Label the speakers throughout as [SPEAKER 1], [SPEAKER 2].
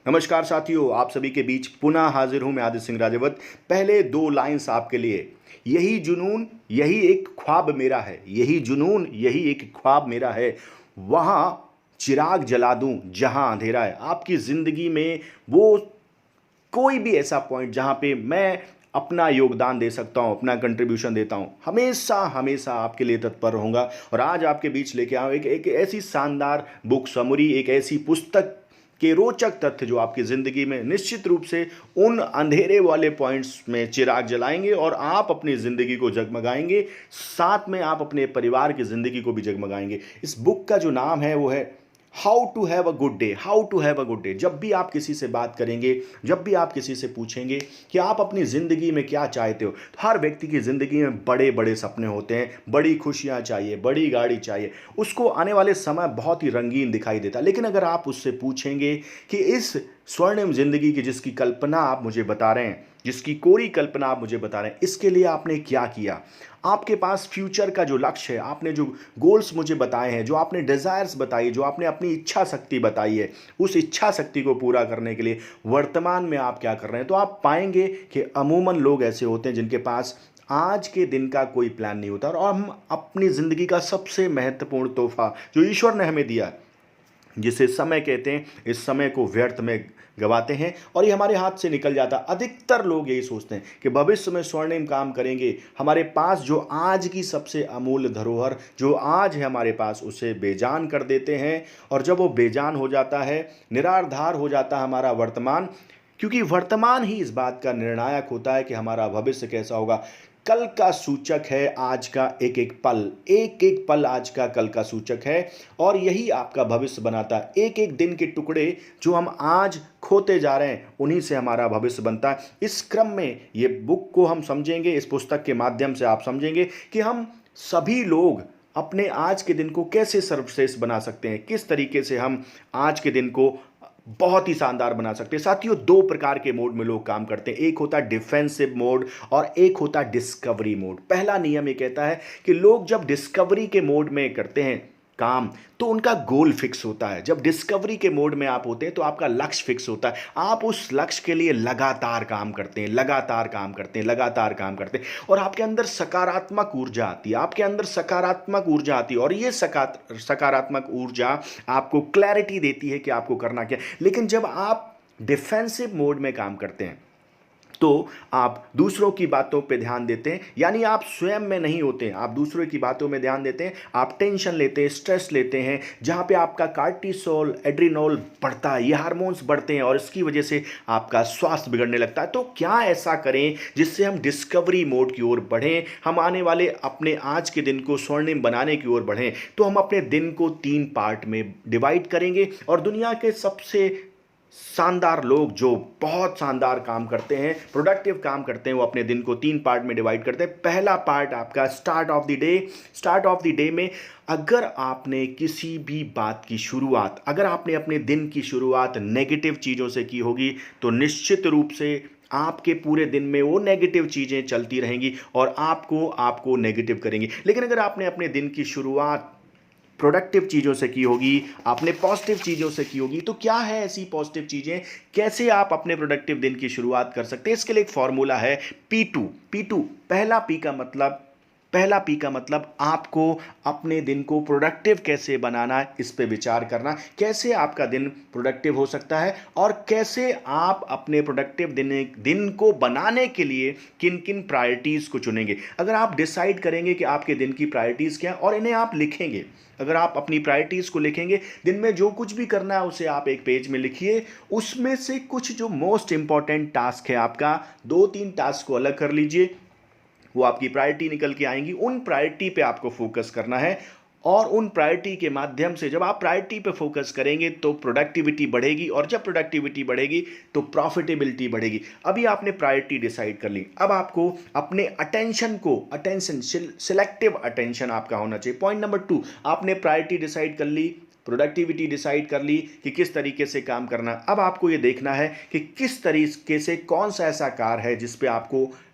[SPEAKER 1] नमस्कार साथियों, आप सभी के बीच पुनः हाजिर हूं मैं आदित्य सिंह राजावत। पहले दो लाइंस आपके लिए। यही जुनून यही एक ख्वाब मेरा है, यही जुनून यही एक ख्वाब मेरा है। वहां चिराग जला दूं जहां अंधेरा है। आपकी जिंदगी में वो कोई भी ऐसा पॉइंट जहां पे मैं अपना योगदान दे सकता हूं, अपना कंट्रीब्यूशन देता हूं, हमेशा हमेशा आपके लिए तत्पर रहूंगा। और आज आपके बीच लेके आऊँ एक ऐसी शानदार बुक समरी, एक ऐसी पुस्तक के रोचक तथ्य जो आपकी ज़िंदगी में निश्चित रूप से उन अंधेरे वाले पॉइंट्स में चिराग जलाएंगे और आप अपनी ज़िंदगी को जगमगाएंगे, साथ में आप अपने परिवार की ज़िंदगी को भी जगमगाएंगे। इस बुक का जो नाम है वो है how to have a good day. How to have a good day. जब भी आप किसी से बात करेंगे, जब भी आप किसी से पूछेंगे कि आप अपनी ज़िंदगी में क्या चाहते हो, तो हर व्यक्ति की ज़िंदगी में बड़े बड़े सपने होते हैं, बड़ी खुशियाँ चाहिए, बड़ी गाड़ी चाहिए, उसको आने वाले समय बहुत ही रंगीन दिखाई देता है। लेकिन अगर आप उससे पूछेंगे कि इस स्वर्णिम ज़िंदगी की जिसकी कल्पना आप मुझे बता रहे हैं, जिसकी कोरी कल्पना आप मुझे बता रहे हैं, इसके लिए आपने क्या किया, आपके पास फ्यूचर का जो लक्ष्य है, आपने जो गोल्स मुझे बताए हैं, जो आपने डिज़ायर्स बताई, जो आपने अपनी इच्छा शक्ति बताई है, उस इच्छा शक्ति को पूरा करने के लिए वर्तमान में आप क्या कर रहे हैं, तो आप पाएंगे कि अमूमन लोग ऐसे होते हैं जिनके पास आज के दिन का कोई प्लान नहीं होता। और हम अपनी ज़िंदगी का सबसे महत्वपूर्ण तोहफा जो ईश्वर ने हमें दिया, जिसे समय कहते हैं, इस समय को व्यर्थ में गवाते हैं और ये हमारे हाथ से निकल जाता। अधिकतर लोग यही सोचते हैं कि भविष्य में स्वर्णिम काम करेंगे, हमारे पास जो आज की सबसे अमूल्य धरोहर जो आज है हमारे पास, उसे बेजान कर देते हैं। और जब वो बेजान हो जाता है, निराधार हो जाता है हमारा वर्तमान, क्योंकि वर्तमान ही इस बात का निर्णायक होता है कि हमारा भविष्य कैसा होगा। कल का सूचक है आज का एक एक पल आज का कल का सूचक है। और यही आपका भविष्य बनाता है। एक एक दिन के टुकड़े जो हम आज खोते जा रहे हैं, उन्हीं से हमारा भविष्य बनता है। इस क्रम में ये बुक को हम समझेंगे, इस पुस्तक के माध्यम से आप समझेंगे कि हम सभी लोग अपने आज के दिन को कैसे सर्वश्रेष्ठ बना सकते हैं, किस तरीके से हम आज के दिन को बहुत ही शानदार बना सकते हैं। साथियों, दो प्रकार के मोड में लोग काम करते हैं। एक होता है डिफेंसिव मोड और एक होता है डिस्कवरी मोड। पहला नियम ये कहता है कि लोग जब डिस्कवरी के मोड में करते हैं काम, तो उनका गोल फिक्स होता है। जब डिस्कवरी के मोड में आप होते हैं तो आपका लक्ष्य फिक्स होता है। आप उस लक्ष्य के लिए लगातार काम करते हैं, लगातार काम करते हैं, लगातार काम करते हैं, और आपके अंदर सकारात्मक ऊर्जा आती है, आपके अंदर सकारात्मक ऊर्जा आती है। और ये सकारात्मक ऊर्जा आपको क्लैरिटी देती है कि आपको करना क्या। लेकिन जब आप डिफेंसिव मोड में काम करते हैं तो आप दूसरों की बातों पे ध्यान देते हैं, यानी आप स्वयं में नहीं होते हैं, आप दूसरों की बातों में ध्यान देते हैं, आप टेंशन लेते हैं, स्ट्रेस लेते हैं, जहाँ पे आपका कार्टिसोल, एड्रिनोल बढ़ता है, ये हार्मोन्स बढ़ते हैं और इसकी वजह से आपका स्वास्थ्य बिगड़ने लगता है। तो क्या ऐसा करें जिससे हम डिस्कवरी मोड की ओर बढ़ें, हम आने वाले अपने आज के दिन को स्वर्णिम बनाने की ओर बढ़ें। तो हम अपने दिन को 3 पार्ट में डिवाइड करेंगे और दुनिया के सबसे शानदार लोग जो बहुत शानदार काम करते हैं, प्रोडक्टिव काम करते हैं, वो अपने दिन को 3 पार्ट में डिवाइड करते हैं। पहला पार्ट आपका start of the day. Start of the day में अगर आपने किसी भी बात की शुरुआत, अगर आपने अपने दिन की शुरुआत नेगेटिव चीज़ों से की होगी, तो निश्चित रूप से आपके पूरे दिन में वो नेगेटिव चीज़ें चलती रहेंगी और आपको नेगेटिव करेंगी। लेकिन अगर आपने अपने दिन की शुरुआत प्रोडक्टिव चीज़ों से की होगी, आपने पॉजिटिव चीज़ों से की होगी, तो क्या है ऐसी पॉजिटिव चीज़ें, कैसे आप अपने प्रोडक्टिव दिन की शुरुआत कर सकते हैं। इसके लिए एक फॉर्मूला है P2। पहला पी का मतलब आपको अपने दिन को प्रोडक्टिव कैसे बनाना है, इस पे विचार करना, कैसे आपका दिन प्रोडक्टिव हो सकता है और कैसे आप अपने प्रोडक्टिव दिन को बनाने के लिए किन किन प्रायोरिटीज़ को चुनेंगे। अगर आप डिसाइड करेंगे कि आपके दिन की प्रायोरिटीज़ क्या है और इन्हें आप लिखेंगे, अगर आप अपनी प्रायोरिटीज़ को लिखेंगे, दिन में जो कुछ भी करना है उसे आप एक पेज में लिखिए। उसमें से कुछ जो मोस्ट इंपॉर्टेंट टास्क है आपका, 2-3 टास्क को अलग कर लीजिए, वो आपकी प्रायोरिटी निकल के आएंगी। उन प्रायोरिटी पे आपको फोकस करना है और उन प्रायोरिटी के माध्यम से जब आप प्रायोरिटी पे फोकस करेंगे तो प्रोडक्टिविटी बढ़ेगी और जब प्रोडक्टिविटी बढ़ेगी तो प्रॉफिटेबिलिटी बढ़ेगी। अभी आपने प्रायोरिटी डिसाइड कर ली, अब आपको अपने अटेंशन सिलेक्टिव अटेंशन आपका होना चाहिए। पॉइंट नंबर 2, आपने प्रायोरिटी डिसाइड कर ली, प्रोडक्टिविटी डिसाइड कर ली कि किस तरीके से काम करना। अब आपको ये देखना है कि किस तरीके से कौन सा ऐसा कार्य है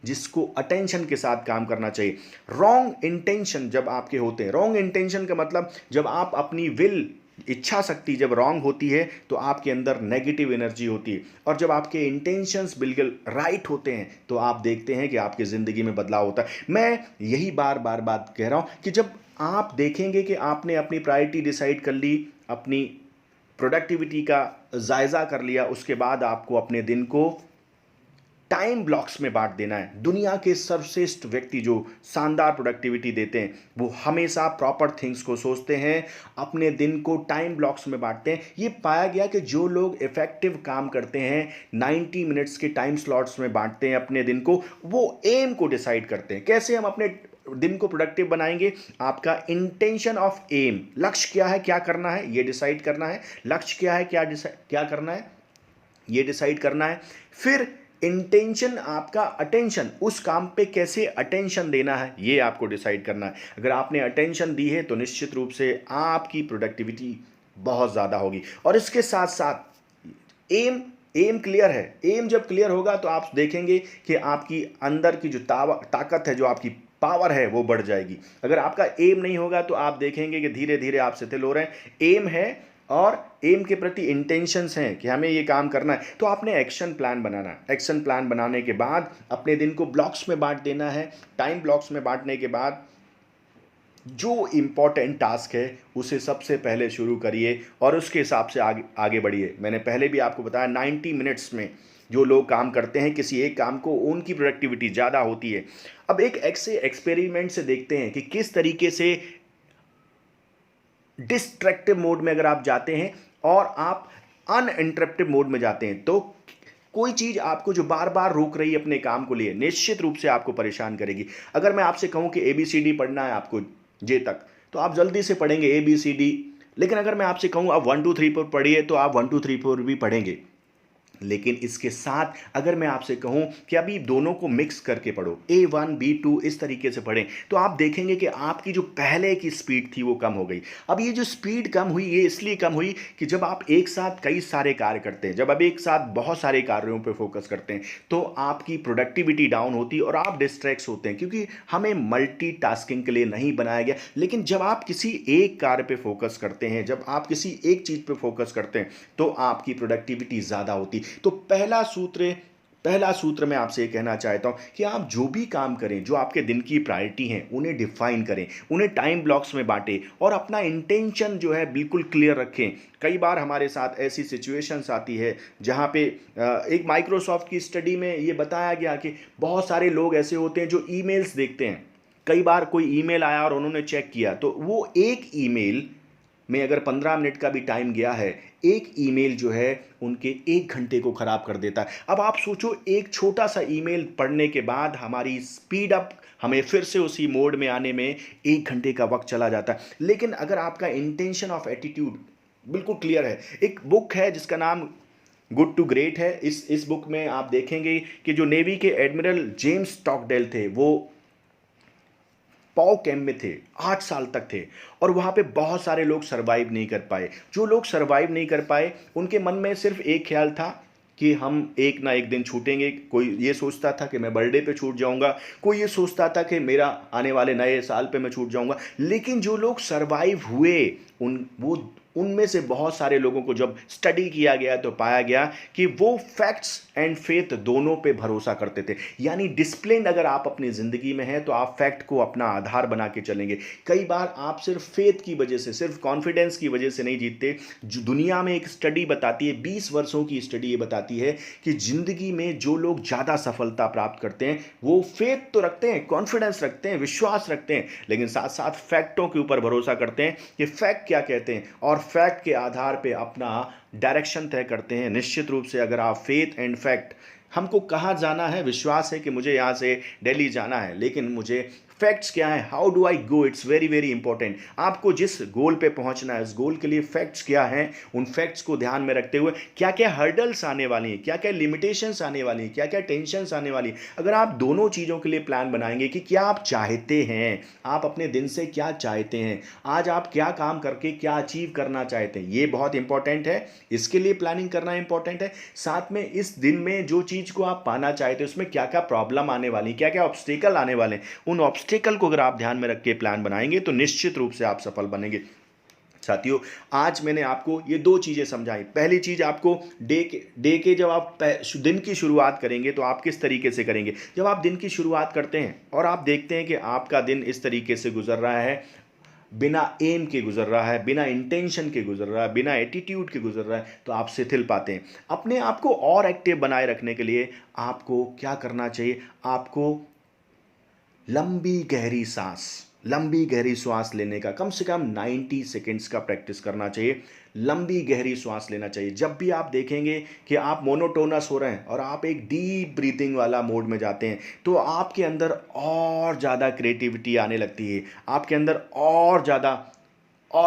[SPEAKER 1] जिसको अटेंशन के साथ काम करना चाहिए। रॉन्ग इंटेंशन जब आपके होते हैं, रॉन्ग इंटेंशन का मतलब जब आप अपनी विल इच्छा शक्ति जब रॉन्ग होती है तो आपके अंदर नेगेटिव एनर्जी होती है, और जब आपके इंटेंशंस बिल्कुल राइट होते हैं तो आप देखते हैं कि आपकी ज़िंदगी में बदलाव होता है। मैं यही बार बार बात कह रहा हूँ कि जब आप देखेंगे कि आपने अपनी प्रायोरिटी डिसाइड कर ली, अपनी प्रोडक्टिविटी का जायज़ा कर लिया, उसके बाद आपको अपने दिन को टाइम ब्लॉक्स में बांट देना है। दुनिया के सर्वश्रेष्ठ व्यक्ति जो शानदार प्रोडक्टिविटी देते हैं वो हमेशा प्रॉपर थिंग्स को सोचते हैं, अपने दिन को टाइम ब्लॉक्स में बांटते हैं। ये पाया गया कि जो लोग इफेक्टिव काम करते हैं 90 मिनट्स के टाइम स्लॉट्स में बांटते हैं अपने दिन को, वो एम को डिसाइड करते हैं। कैसे हम अपने दिन को प्रोडक्टिव बनाएंगे? आपका इंटेंशन ऑफ एम, लक्ष्य क्या है, क्या करना है, ये डिसाइड करना है। लक्ष्य क्या है, क्या करना है, ये डिसाइड करना है। फिर इंटेंशन, आपका अटेंशन, उस काम पे कैसे अटेंशन देना है, ये आपको डिसाइड करना है। अगर आपने अटेंशन दी है तो निश्चित रूप से आपकी प्रोडक्टिविटी बहुत ज़्यादा होगी। और इसके साथ साथ एम क्लियर है। एम जब क्लियर होगा तो आप देखेंगे कि आपकी अंदर की जो ताकत है, जो आपकी पावर है, वो बढ़ जाएगी। अगर आपका एम नहीं होगा तो आप देखेंगे कि धीरे धीरे आप शिथिल हो रहे हैं। एम है और एम के प्रति इंटेंशंस हैं कि हमें ये काम करना है, तो आपने एक्शन प्लान बनाना है। एक्शन प्लान बनाने के बाद अपने दिन को ब्लॉक्स में बांट देना है। टाइम ब्लॉक्स में बांटने के बाद जो इम्पॉर्टेंट टास्क है उसे सबसे पहले शुरू करिए और उसके हिसाब से आगे आगे बढ़िए। मैंने पहले भी आपको बताया 90 मिनट्स में जो लोग काम करते हैं किसी एक काम को, उनकी प्रोडक्टिविटी ज़्यादा होती है। अब एक ऐसे एक्सपेरिमेंट से देखते हैं कि किस तरीके से डिस्ट्रैक्टिव मोड में अगर आप जाते हैं और आप अनइंटरप्टिव मोड में जाते हैं तो कोई चीज़ आपको जो बार बार रोक रही है अपने काम को लिए, निश्चित रूप से आपको परेशान करेगी। अगर मैं आपसे कहूं कि ABCD पढ़ना है आपको जे तक, तो आप जल्दी से पढ़ेंगे ABCD। लेकिन अगर मैं आपसे कहूं आप 1 2 3 4 पढ़िए तो आप 1 2 3 4 भी पढ़ेंगे। लेकिन इसके साथ अगर मैं आपसे कहूं कि अभी दोनों को मिक्स करके पढ़ो, A1 B2 इस तरीके से पढ़ें, तो आप देखेंगे कि आपकी जो पहले की स्पीड थी वो कम हो गई। अब ये जो स्पीड कम हुई, ये इसलिए कम हुई कि जब आप एक साथ कई सारे कार्य करते हैं, जब आप एक साथ बहुत सारे कार्यों पर फोकस करते हैं तो आपकी प्रोडक्टिविटी डाउन होती है और आप डिस्ट्रैक्ट होते हैं, क्योंकि हमें मल्टीटास्किंग के लिए नहीं बनाया गया। लेकिन जब आप किसी एक कार्य पे फोकस करते हैं, जब आप किसी एक चीज़ पे फोकस करते हैं तो आपकी प्रोडक्टिविटी ज़्यादा होती। तो पहला सूत्र मैं आपसे ये कहना चाहता हूं कि आप जो भी काम करें, जो आपके दिन की प्रायोरिटी हैं, उन्हें डिफाइन करें, उन्हें टाइम ब्लॉक्स में बांटें और अपना इंटेंशन जो है बिल्कुल क्लियर रखें। कई बार हमारे साथ ऐसी सिचुएशंस आती है जहां पे एक माइक्रोसॉफ्ट की स्टडी में ये बताया गया कि बहुत सारे लोग ऐसे होते हैं जो ईमेल्स देखते हैं। कई बार कोई ईमेल आया और उन्होंने चेक किया तो वो एक ईमेल में अगर 15 मिनट का भी टाइम गया है, एक ईमेल जो है उनके 1 घंटे को ख़राब कर देता है। अब आप सोचो, एक छोटा सा ईमेल पढ़ने के बाद हमारी स्पीड अप, हमें फिर से उसी मोड में आने में 1 घंटे का वक्त चला जाता है। लेकिन अगर आपका इंटेंशन ऑफ एटीट्यूड बिल्कुल क्लियर है, एक बुक है जिसका नाम गुड टू ग्रेट है। इस बुक में आप देखेंगे कि जो नेवी के एडमिरल जेम्स स्टॉकडेल थे वो पॉव कैंप में थे, 8 साल तक थे और वहाँ पे बहुत सारे लोग सरवाइव नहीं कर पाए। जो लोग सरवाइव नहीं कर पाए उनके मन में सिर्फ एक ख्याल था कि हम एक ना एक दिन छूटेंगे। कोई ये सोचता था कि मैं बर्थडे पे छूट जाऊंगा, कोई ये सोचता था कि मेरा आने वाले नए साल पे मैं छूट जाऊंगा। लेकिन जो लोग सरवाइव हुए उनमें से बहुत सारे लोगों को जब स्टडी किया गया तो पाया गया कि वो फैक्ट्स एंड फेथ दोनों पे भरोसा करते थे। यानी डिसिप्लिन अगर आप अपनी ज़िंदगी में हैं तो आप फैक्ट को अपना आधार बना के चलेंगे। कई बार आप सिर्फ फेथ की वजह से, सिर्फ कॉन्फिडेंस की वजह से नहीं जीतते। जो दुनिया में एक स्टडी बताती है, 20 वर्षों की स्टडी ये बताती है कि ज़िंदगी में जो लोग ज़्यादा सफलता प्राप्त करते हैं वो फेथ तो रखते हैं, कॉन्फिडेंस रखते हैं, विश्वास रखते हैं, लेकिन साथ साथ फैक्टों के ऊपर भरोसा करते हैं कि फैक्ट क्या कहते हैं और फैक्ट के आधार पे अपना डायरेक्शन तय करते हैं। निश्चित रूप से अगर आप फेथ एंड फैक्ट, हमको कहाँ जाना है, विश्वास है कि मुझे यहाँ से दिल्ली जाना है, लेकिन मुझे फैक्ट्स क्या है, how do I go, it's very very important. आपको जिस गोल पे पहुंचना है उस गोल के लिए फैक्ट्स क्या हैं, उन फैक्ट्स को ध्यान में रखते हुए क्या क्या हर्डल्स आने वाली हैं, क्या क्या लिमिटेशंस आने वाली हैं, क्या क्या टेंशंस आने वाली हैं। अगर आप दोनों चीज़ों के लिए प्लान बनाएंगे कि क्या आप चाहते हैं, आप अपने दिन से क्या चाहते हैं, आज आप क्या काम करके क्या अचीव करना चाहते हैं, ये बहुत इंपॉर्टेंट है। इसके लिए प्लानिंग करना इंपॉर्टेंट है। साथ में इस दिन में जो चीज़ को आप पाना चाहते हैं उसमें क्या क्या प्रॉब्लम आने वाली, क्या क्या ऑब्स्टेकल आने वाले, उन ऑब्स्टेकल को अगर आप ध्यान में रख के प्लान बनाएंगे तो निश्चित रूप से आप सफल बनेंगे। साथियों, आज मैंने आपको ये दो चीज़ें समझाई। पहली चीज़, आपको डे के जब आप दिन की शुरुआत करेंगे तो आप किस तरीके से करेंगे। जब आप दिन की शुरुआत करते हैं और आप देखते हैं कि आपका दिन इस तरीके से गुजर रहा है, बिना एम के गुजर रहा है, बिना इंटेंशन के गुजर रहा है, बिना एटीट्यूड के गुजर रहा है, तो आप शिथिल पाते हैं। अपने आप को और एक्टिव बनाए रखने के लिए आपको क्या करना चाहिए, आपको लंबी गहरी सांस लेने का कम से कम 90 सेकेंड्स का प्रैक्टिस करना चाहिए। लंबी गहरी सांस लेना चाहिए। जब भी आप देखेंगे कि आप मोनोटोनस हो रहे हैं और आप एक डीप ब्रीथिंग वाला मोड में जाते हैं, तो आपके अंदर और ज़्यादा क्रिएटिविटी आने लगती है, आपके अंदर और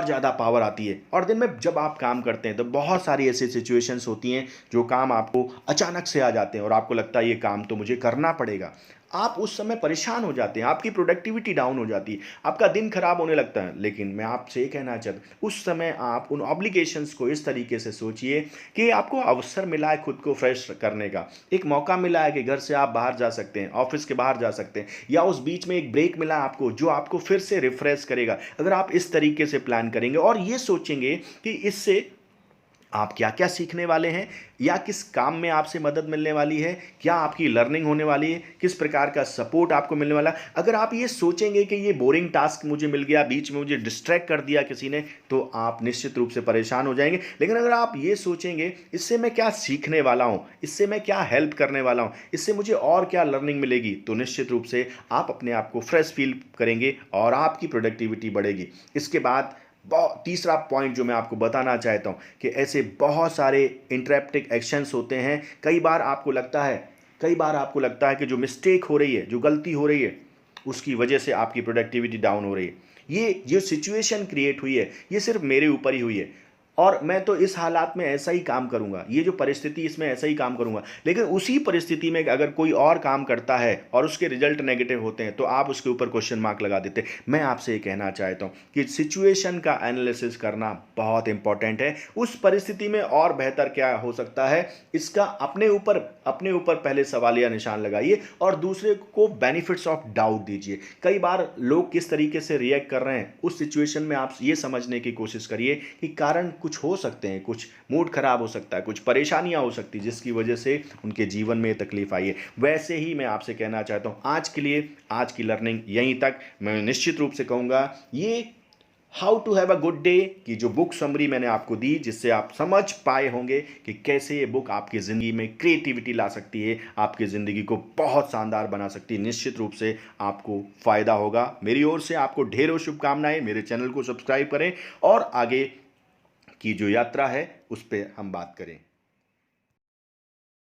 [SPEAKER 1] ज़्यादा पावर आती है। और दिन में जब आप काम करते हैं तो बहुत सारी ऐसी सिचुएशंस होती हैं जो काम आपको अचानक से आ जाते हैं और आपको लगता है ये काम तो मुझे करना पड़ेगा। आप उस समय परेशान हो जाते हैं, आपकी प्रोडक्टिविटी डाउन हो जाती है, आपका दिन खराब होने लगता है। लेकिन मैं आपसे ये कहना चाहता हूँ, उस समय आप उन ऑब्लिगेशंस को इस तरीके से सोचिए कि आपको अवसर मिला है खुद को फ्रेश करने का, एक मौका मिला है कि घर से आप बाहर जा सकते हैं, ऑफिस के बाहर जा सकते हैं, या उस बीच में एक ब्रेक मिला आपको जो आपको फिर से रिफ्रेश करेगा। अगर आप इस तरीके से प्लान करेंगे और ये सोचेंगे कि इससे आप क्या क्या सीखने वाले हैं, या किस काम में आपसे मदद मिलने वाली है, क्या आपकी लर्निंग होने वाली है, किस प्रकार का सपोर्ट आपको मिलने वाला है। अगर आप ये सोचेंगे कि ये बोरिंग टास्क मुझे मिल गया, बीच में मुझे डिस्ट्रैक्ट कर दिया किसी ने, तो आप निश्चित रूप से परेशान हो जाएंगे। लेकिन अगर आप ये सोचेंगे इससे मैं क्या सीखने वाला हूँ, इससे मैं क्या हेल्प करने वाला हूँ, इससे मुझे और क्या लर्निंग मिलेगी, तो निश्चित रूप से आप अपने आप को फ्रेश फील करेंगे और आपकी प्रोडक्टिविटी बढ़ेगी। इसके बाद तीसरा पॉइंट जो मैं आपको बताना चाहता हूं कि ऐसे बहुत सारे इंटरप्टिक एक्शंस होते हैं। कई बार आपको लगता है कि जो मिस्टेक हो रही है, जो गलती हो रही है, उसकी वजह से आपकी प्रोडक्टिविटी डाउन हो रही है। ये जो सिचुएशन क्रिएट हुई है, ये सिर्फ मेरे ऊपर ही हुई है और मैं तो इस हालात में ऐसा ही काम करूंगा, ये जो परिस्थिति इसमें ऐसा ही काम करूंगा। लेकिन उसी परिस्थिति में अगर कोई और काम करता है और उसके रिजल्ट नेगेटिव होते हैं, तो आप उसके ऊपर क्वेश्चन मार्क लगा देते हैं। मैं आपसे ये कहना चाहता हूं कि सिचुएशन का एनालिसिस करना बहुत इंपॉर्टेंट है। उस परिस्थिति में और बेहतर क्या हो सकता है, इसका अपने ऊपर पहले सवालिया निशान लगाइए और दूसरे को बेनिफिट्स ऑफ डाउट दीजिए। कई बार लोग किस तरीके से रिएक्ट कर रहे हैं उस सिचुएशन में आप ये समझने की कोशिश करिए कि कारण कुछ हो सकते हैं, कुछ मूड खराब हो सकता है, कुछ परेशानियां हो सकती है जिसकी वजह से उनके जीवन में तकलीफ आई है। वैसे ही मैं आपसे कहना चाहता हूं, आज के लिए आज की लर्निंग यहीं तक। मैं निश्चित रूप से कहूंगा ये how to have a good day की जो बुक समरी मैंने आपको दी, जिससे आप समझ पाए होंगे कि कैसे ये बुक आपकी ज़िंदगी में क्रिएटिविटी ला सकती है, आपकी ज़िंदगी को बहुत शानदार बना सकती है। निश्चित रूप से आपको फ़ायदा होगा। मेरी ओर से आपको ढेरों शुभकामनाएं। मेरे चैनल को सब्सक्राइब करें और आगे की जो यात्रा है उस पर हम बात करें।